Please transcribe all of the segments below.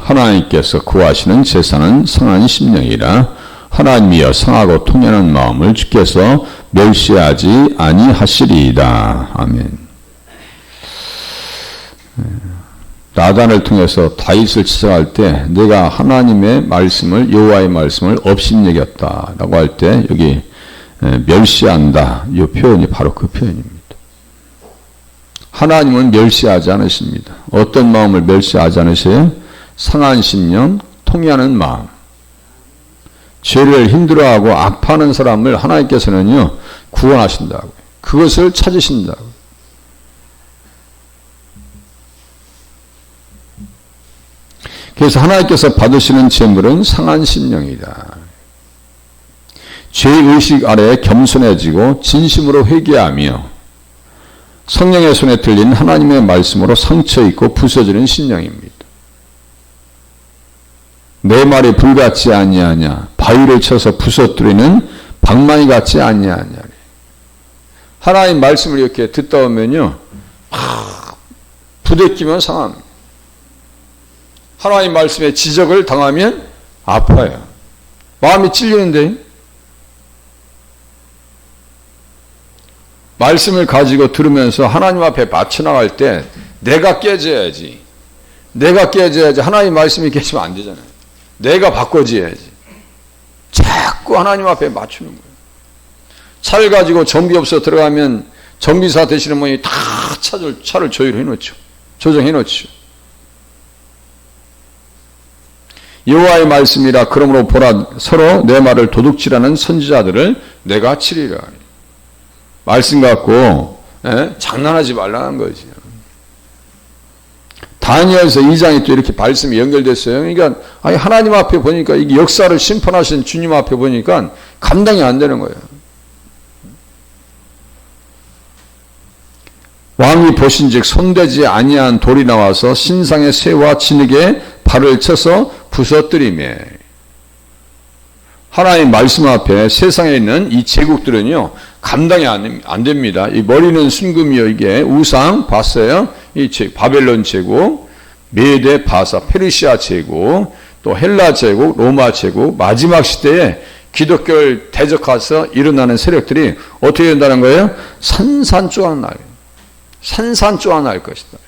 하나님께서 구하시는 제사는 성한 심령이라. 하나님이여 상하고 통연한 마음을 주께서 멸시하지 아니하시리이다. 아멘. 나단을 통해서 다윗을 치서할 때 내가 하나님의 말씀을, 여호와의 말씀을 업신여겼다라고 할 때 여기 멸시한다, 이 표현이 바로 그 표현입니다. 하나님은 멸시하지 않으십니다. 어떤 마음을 멸시하지 않으세요? 상한 심령, 통해하는 마음. 죄를 힘들어하고 악파하는 사람을 하나님께서는요 구원하신다고요. 그것을 찾으신다고요. 그래서 하나님께서 받으시는 제물은 상한 심령이다. 죄의식 아래 겸손해지고 진심으로 회개하며 성령의 손에 들린 하나님의 말씀으로 상처 있고 부서지는 심령입니다. 내 말이 불같지 아니하냐, 바위를 쳐서 부서뜨리는 방망이 같지 아니하냐. 하나님 말씀을 이렇게 듣다 보면요 부대끼면 상합니다. 하나님 말씀에 지적을 당하면 아파요. 마음이 찔리는데 말씀을 가지고 들으면서 하나님 앞에 맞춰나갈 때 내가 깨져야지. 내가 깨져야지. 하나님 말씀이 깨지면 안 되잖아요. 내가 바꿔줘야지. 자꾸 하나님 앞에 맞추는 거예요. 차를 가지고 정비업소 들어가면 정비사 되시는 분이 다 차를 조율해 놓죠. 조정해 놓죠. 여호와의 말씀이라. 그러므로 보라, 서로 내 말을 도둑질하는 선지자들을 내가 치리라. 말씀 갖고 장난하지 말라는 거지. 다니엘서 2장이 또 이렇게 말씀이 연결됐어요. 그러니까 아니 하나님 앞에 보니까 이게 역사를 심판하신 주님 앞에 보니까 감당이 안 되는 거예요. 왕이 보신즉 손대지 아니한 돌이 나와서 신상의 새와 진흙에 발을 쳐서 부서뜨리매. 하나님 말씀 앞에 세상에 있는 이 제국들은요 감당이 안 됩니다. 이 머리는 순금이요, 이게 우상 봤어요. 이 바벨론 제국, 메데 바사, 페르시아 제국, 또 헬라 제국, 로마 제국, 마지막 시대에 기독교를 대적해서 일어나는 세력들이 어떻게 된다는 거예요? 산산조각날 것이다.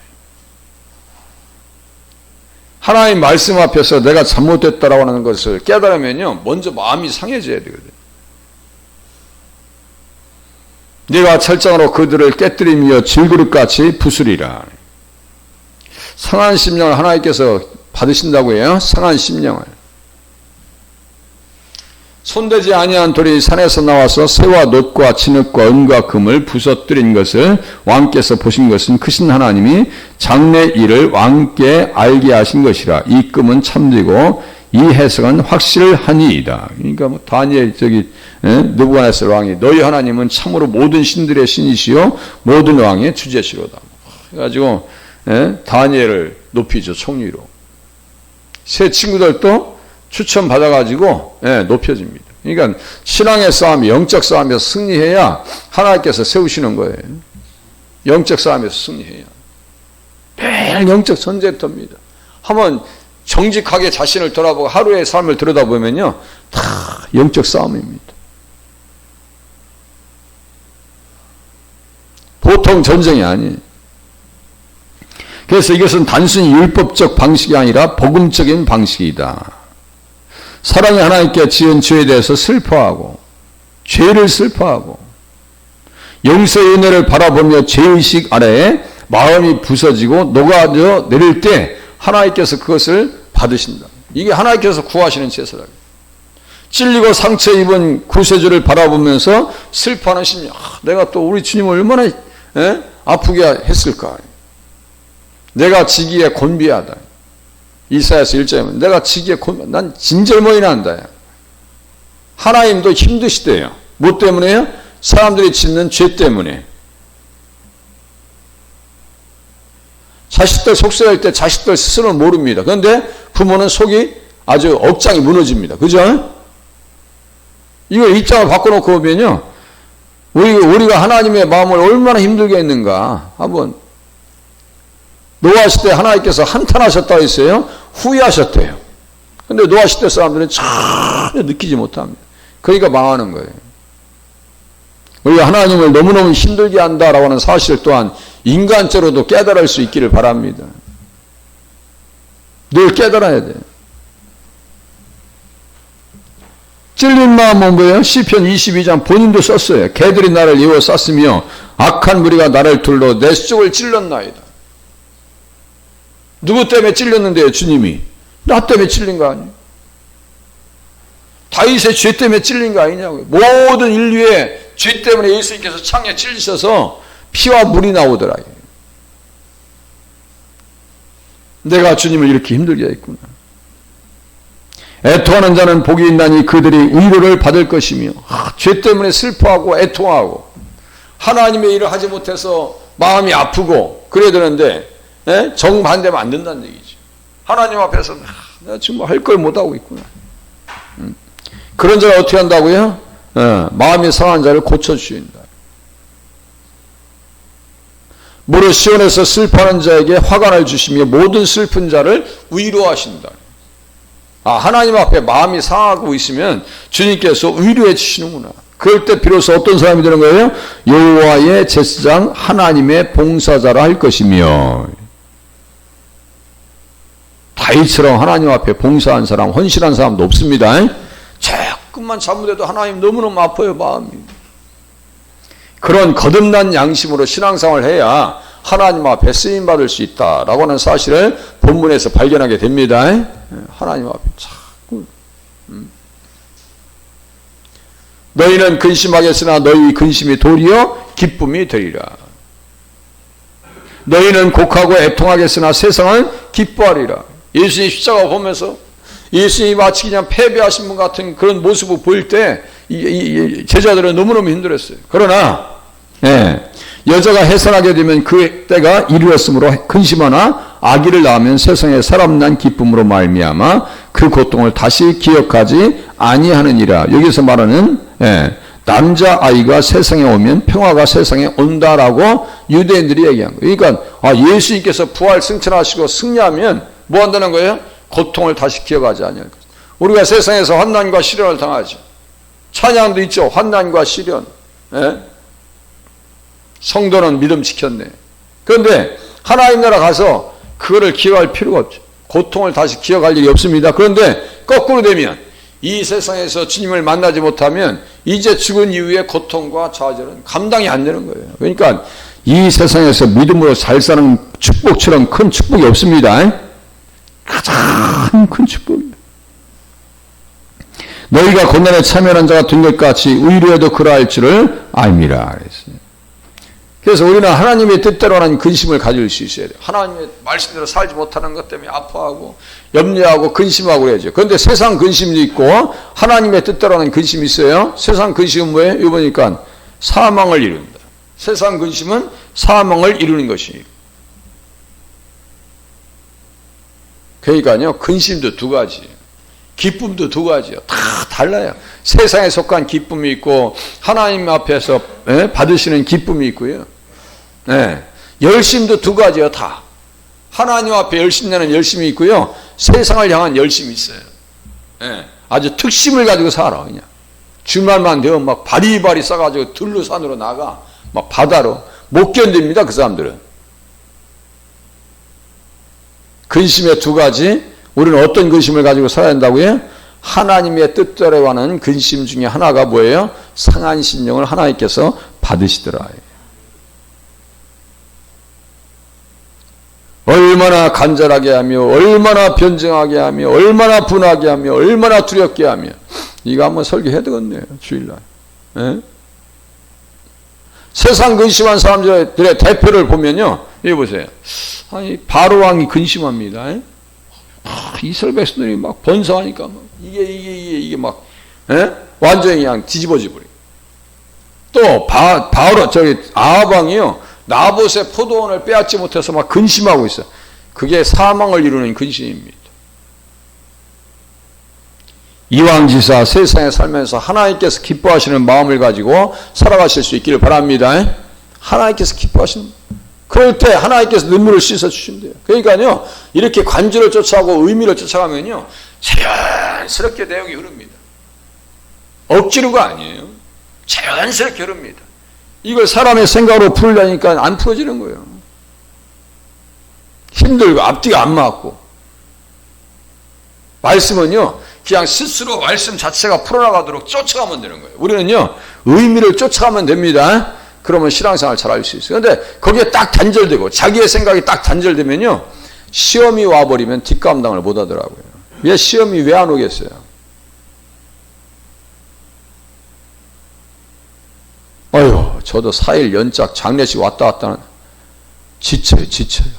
하나님 말씀 앞에서 내가 잘못됐다라고 하는 것을 깨달으면요 먼저 마음이 상해져야 되거든요. 네가 철장으로 그들을 깨뜨리며 질그릇같이 부수리라. 상한 심령을 하나님께서 받으신다고 해요. 상한 심령을. 손대지 아니한 돌이 산에서 나와서 새와 놋과 진흙과 은과 금을 부서뜨린 것을 왕께서 보신 것은 크신 하나님이 장래 일을 왕께 알게 하신 것이라. 이 금은 참되고 이 해석은 확실하니이다. 그러니까 뭐 다니엘 느부갓네살 왕이 너희 하나님은 참으로 모든 신들의 신이시요 모든 왕의 주제시로다. 그래가지고 다니엘을 높이죠, 총리로. 새 친구들도 추천 받아가지고 높여집니다. 그러니까 신앙의 싸움, 영적 싸움에서 승리해야 하나님께서 세우시는 거예요. 영적 싸움에서 승리해야. 매일 영적 전쟁터입니다. 한번 정직하게 자신을 돌아보고 하루의 삶을 들여다보면요 다 영적 싸움입니다. 보통 전쟁이 아니에요. 그래서 이것은 단순히 율법적 방식이 아니라 복음적인 방식이다. 사랑의 하나님께 지은 죄에 대해서 슬퍼하고 죄를 슬퍼하고 용서의 은혜를 바라보며 죄의식 아래에 마음이 부서지고 녹아져 내릴 때 하나님께서 그것을 받으신다. 이게 하나님께서 구하시는 제사라. 찔리고 상처 입은 구세주를 바라보면서 슬퍼하는 심령. 내가 또 우리 주님을 얼마나 아프게 했을까. 내가 지기에 곤비하다. 이사야서 1장에 내가 지기에 난 진절머리 난다. 하나님도 힘드시대요. 뭐 때문에요? 사람들이 짓는 죄 때문에. 자식들 속세할 때 자식들 스스로는 모릅니다. 그런데 부모는 속이 아주 억장이 무너집니다. 그죠? 이거 입장을 바꿔놓고 보면요. 우리가 하나님의 마음을 얼마나 힘들게 했는가. 한번 노아 시대 하나님께서 한탄하셨다고 했어요. 후회하셨대요. 근데 노아 시대 사람들은 전혀 느끼지 못합니다. 그러니까 망하는 거예요. 우리가 하나님을 너무너무 힘들게 한다라고 하는 사실 또한 인간적으로도 깨달을 수 있기를 바랍니다. 늘 깨달아야 돼요. 찔린 마음은 뭐예요? 시편 22장 본인도 썼어요. 개들이 나를 에워쌌으며 악한 무리가 나를 둘러 내 속을 찔렀나이다. 누구 때문에 찔렸는데요? 주님이. 나 때문에 찔린 거 아니에요? 다윗의 죄 때문에 찔린 거 아니냐고요. 모든 인류의 죄 때문에 예수님께서 창에 찔리셔서 피와 물이 나오더라. 내가 주님을 이렇게 힘들게 했구나. 애통하는 자는 복이 있나니 그들이 위로를 받을 것이며, 죄 때문에 슬퍼하고 애통하고 하나님의 일을 하지 못해서 마음이 아프고 그래야 되는데 정반대면 안 된다는 얘기죠. 하나님 앞에서 내가 지금 할 걸 못하고 있구나. 그런 자가 어떻게 한다고요? 마음이 상한 자를 고쳐주신다. 무릇 시온에서 슬퍼하는 자에게 화관을 주시며 모든 슬픈 자를 위로하신다. 하나님 앞에 마음이 상하고 있으면 주님께서 위로해 주시는구나. 그럴 때 비로소 어떤 사람이 되는 거예요? 여호와의 제사장 하나님의 봉사자라 할 것이며. 다윗처럼 하나님 앞에 봉사한 사람, 헌신한 사람도 없습니다. 조금만 잘못해도 하나님 너무너무 아파요, 마음이. 그런 거듭난 양심으로 신앙생활을 해야 하나님 앞에 쓰임받을 수 있다라고 하는 사실을 본문에서 발견하게 됩니다. 하나님 앞에 자꾸 너희는 근심하겠으나 너희 근심이 도리어 기쁨이 되리라. 너희는 곡하고 애통하겠으나 세상은 기뻐하리라. 예수님 십자가 보면서 예수님이 마치 그냥 패배하신 분 같은 그런 모습을 보일 때 이 제자들은 너무너무 힘들었어요. 그러나 여자가 해산하게 되면 그 때가 이르렀으므로 근심하나 아기를 낳으면 세상에 사람 난 기쁨으로 말미암아 그 고통을 다시 기억하지 아니하느니라. 여기서 말하는 남자아이가 세상에 오면 평화가 세상에 온다라고 유대인들이 얘기한 거예요. 그러니까 예수님께서 부활 승천하시고 승리하면 뭐 한다는 거예요? 고통을 다시 기억하지 아니할 것. 우리가 세상에서 환난과 시련을 당하죠. 찬양도 있죠. 환난과 시련. 성도는 믿음 지켰네. 그런데 하나님 나라 가서 그거를 기억할 필요가 없죠. 고통을 다시 기억할 일이 없습니다. 그런데 거꾸로 되면 이 세상에서 주님을 만나지 못하면 이제 죽은 이후의 고통과 좌절은 감당이 안 되는 거예요. 그러니까 이 세상에서 믿음으로 잘 사는 축복처럼 큰 축복이 없습니다. 가장 큰 축복이에요. 너희가 고난에 참여한 자가 된 것 같이 의로에도 그러할 줄을 알미라 그랬어요. 그래서 우리는 하나님의 뜻대로 하는 근심을 가질 수 있어야 돼요. 하나님의 말씀대로 살지 못하는 것 때문에 아파하고 염려하고 근심하고 그래야죠. 그런데 세상 근심도 있고 하나님의 뜻대로 하는 근심이 있어요. 세상 근심은 뭐예요? 이거 보니까 사망을 이룬다. 세상 근심은 사망을 이루는 것이에요. 그러니까요, 근심도 두 가지예요. 기쁨도 두 가지요. 다 달라요. 세상에 속한 기쁨이 있고 하나님 앞에서 받으시는 기쁨이 있고요. 열심도 두 가지요. 다. 하나님 앞에 열심 내는 열심이 있고요. 세상을 향한 열심이 있어요. 아주 특심을 가지고 살아. 그냥 주말만 되면 막 바리바리 싸가지고 들로 산으로 나가. 막 바다로. 못 견딥니다. 그 사람들은. 근심의 두 가지. 우리는 어떤 근심을 가지고 살아야 한다고요? 하나님의 뜻대로 하는 근심 중에 하나가 뭐예요? 상한 심령을 하나님께서 받으시더라. 얼마나 간절하게 하며 얼마나 변증하게 하며 얼마나 분하게 하며 얼마나 두렵게 하며. 이거 한번 설교해야 되겠네요. 주일날. 세상 근심한 사람들의 대표를 보면요. 여기 보세요. 아니 바로왕이 근심합니다. 이스라엘 백성들이 막 번성하니까 막 이게 막 완전히 그냥 뒤집어져 버려. 또 바로 저기 아합왕이요 나봇의 포도원을 빼앗지 못해서 막 근심하고 있어. 그게 사망을 이루는 근심입니다. 이왕지사 세상에 살면서 하나님께서 기뻐하시는 마음을 가지고 살아가실 수 있기를 바랍니다. 하나님께서 기뻐하시는 그럴 때 하나님께서 눈물을 씻어 주신대요. 그러니까요, 이렇게 관절을 쫓아가고 의미를 쫓아가면요, 자연스럽게 내용이 흐릅니다. 억지로가 아니에요. 자연스럽게 흐릅니다. 이걸 사람의 생각으로 풀으려니까 안 풀어지는 거예요. 힘들고 앞뒤가 안 맞고. 말씀은요, 그냥 스스로 말씀 자체가 풀어나가도록 쫓아가면 되는 거예요. 우리는요, 의미를 쫓아가면 됩니다. 그러면 신앙생활 잘 할 수 있어요. 그런데 거기에 딱 단절되고 자기의 생각이 딱 단절되면요, 시험이 와버리면 뒷감당을 못 하더라고요. 왜 시험이 왜 안 오겠어요? 어휴, 저도 4일 연짝 장례식 왔다 갔다 하는, 지쳐요.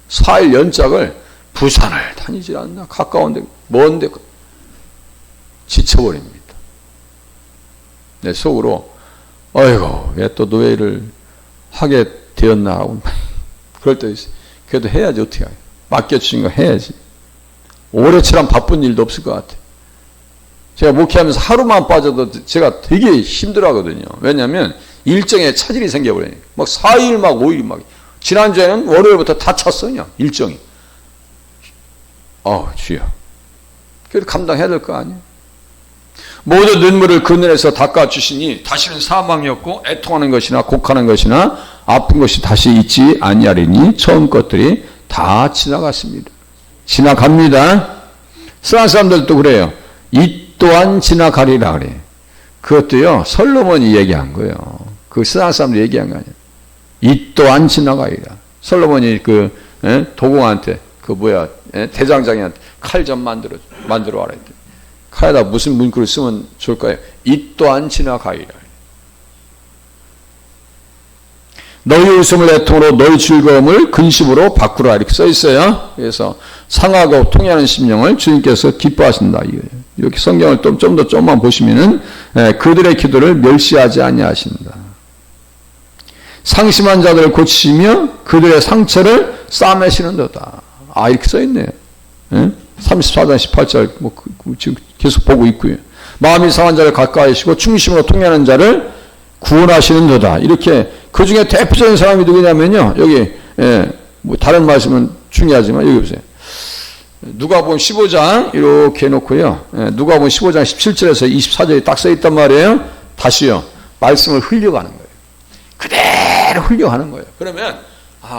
4일 연짝을 부산을 다니질 않나, 가까운데 먼데 지쳐버립니다. 내 속으로 어이구, 왜 또 노예를 하게 되었나 하고 그럴 때 있어요. 그래도 해야지, 어떻게 해요. 맡겨주신 거 해야지. 오래처럼 바쁜 일도 없을 것 같아요. 제가 목회하면서 하루만 빠져도 제가 되게 힘들어하거든요. 왜냐하면 일정에 차질이 생겨버리니까. 막 4일 막 5일 막. 지난주에는 월요일부터 다 찼어요. 그냥 일정이. 주여. 그래도 감당해야 될 거 아니에요. 모든 눈물을 그 눈에서 닦아주시니 다시는 사망이 없고 애통하는 것이나 곡하는 것이나 아픈 것이 다시 있지 아니하리니 처음 것들이 다 지나갔습니다. 지나갑니다. 세상 사람들도 그래요. 이 또한 지나가리라 그래. 그것도요, 솔로몬이 얘기한 거예요. 그 세상 사람들이 얘기한 거 아니에요. 이 또한 지나가리라. 솔로몬이 도공한테 대장장이한테 칼 좀 만들어 와라 했더니 칼에다 무슨 문구를 쓰면 좋을까요? 이 또한 지나가리라. 너희 웃음을 애통으로 너희 즐거움을 근심으로 바꾸라 이렇게 써 있어요. 그래서 상하고 통해하는 심령을 주님께서 기뻐하신다. 이렇게 성경을 좀만 보시면은 그들의 기도를 멸시하지 아니하신다. 상심한 자들을 고치시며 그들의 상처를 싸매시는도다. 이렇게 써 있네요. 34장 18절 지금 계속 보고 있고요. 마음이 상한 자를 가까이 하시고 충심으로 통해하는 자를 구원하시는도다. 이렇게 그 중에 대표적인 사람이 누구냐면요. 여기 다른 말씀은 중요하지만 여기 보세요. 누가복음 15장 이렇게 해놓고요. 누가복음 15장 17절에서 24절에 딱 써 있단 말이에요. 다시요. 말씀을 흘려가는 거예요. 그대로 흘려가는 거예요. 그러면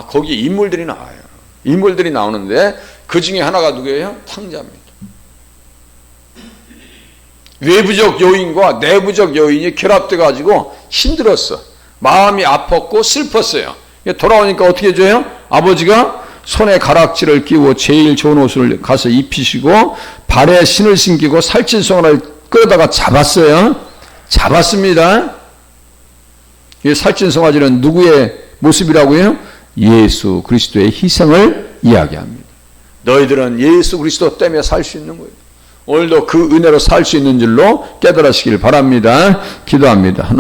거기 인물들이 나와요. 인물들이 나오는데 그 중에 하나가 누구예요? 탕자입니다. 외부적 요인과 내부적 요인이 결합돼 가지고 힘들었어. 마음이 아팠고 슬펐어요. 돌아오니까 어떻게 해줘요? 아버지가 손에 가락지를 끼고 제일 좋은 옷을 가서 입히시고 발에 신을 신기고 살찐 송아를 끌어다가 잡았어요. 잡았습니다. 이 살찐 송아지는 누구의 모습이라고요? 예수 그리스도의 희생을 이야기합니다. 너희들은 예수 그리스도 때문에 살 수 있는 거예요. 오늘도 그 은혜로 살 수 있는 줄로 깨달으시길 바랍니다. 기도합니다.